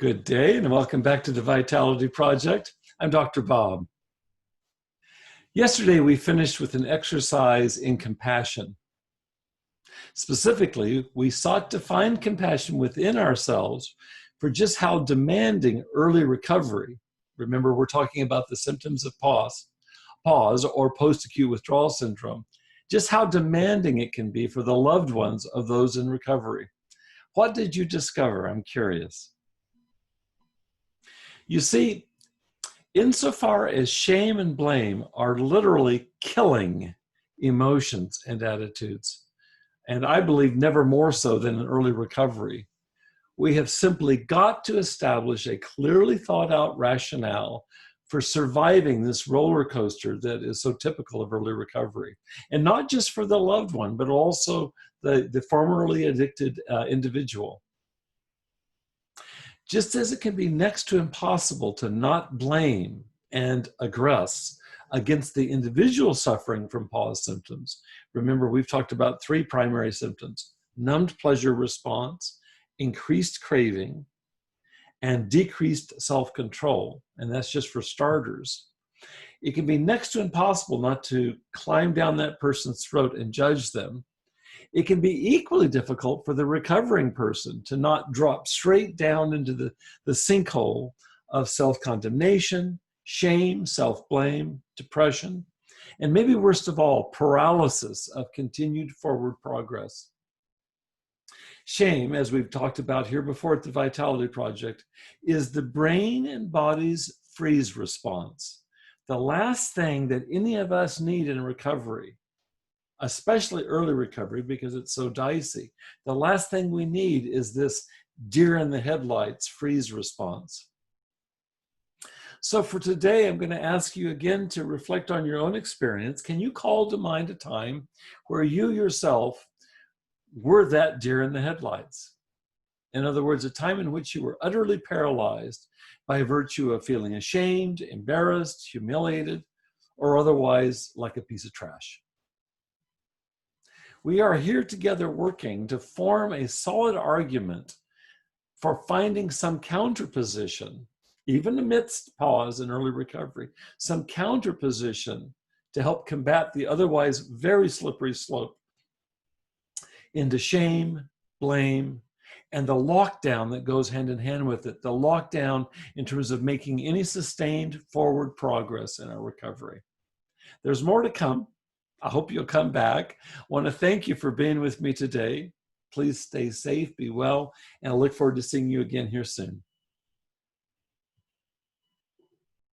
Good day and welcome back to the Vitality Project. I'm Dr. Bob. Yesterday we finished with an exercise in compassion. Specifically, we sought to find compassion within ourselves for just how demanding early recovery. Remember, we're talking about the symptoms of PAWS or post-acute withdrawal syndrome, just how demanding it can be for the loved ones of those in recovery. What did you discover? I'm curious. You see, insofar as shame and blame are literally killing emotions and attitudes, and I believe never more so than in early recovery, we have simply got to establish a clearly thought out rationale for surviving this roller coaster that is so typical of early recovery. And not just for the loved one, but also the formerly addicted individual. Just as it can be next to impossible to not blame and aggress against the individual suffering from PAWS symptoms. Remember, we've talked about three primary symptoms: numbed pleasure response, increased craving, and decreased self-control. And that's just for starters. It can be next to impossible not to climb down that person's throat and judge them. It can be equally difficult for the recovering person to not drop straight down into the sinkhole of self-condemnation, shame, self-blame, depression, and maybe worst of all, paralysis of continued forward progress. Shame, as we've talked about here before at the Vitality Project, is the brain and body's freeze response. The last thing that any of us need in recovery, especially early recovery because it's so dicey, the last thing we need is this deer in the headlights freeze response. So for today, I'm going to ask you again to reflect on your own experience. Can you call to mind a time where you yourself were that deer in the headlights? In other words, a time in which you were utterly paralyzed by virtue of feeling ashamed, embarrassed, humiliated, or otherwise like a piece of trash. We are here together working to form a solid argument for finding some counterposition, even amidst PAWS and early recovery, some counterposition to help combat the otherwise very slippery slope into shame, blame, and the lockdown that goes hand in hand with it, the lockdown in terms of making any sustained forward progress in our recovery. There's more to come. I hope you'll come back. I want to thank you for being with me today. Please stay safe, be well, and I look forward to seeing you again here soon.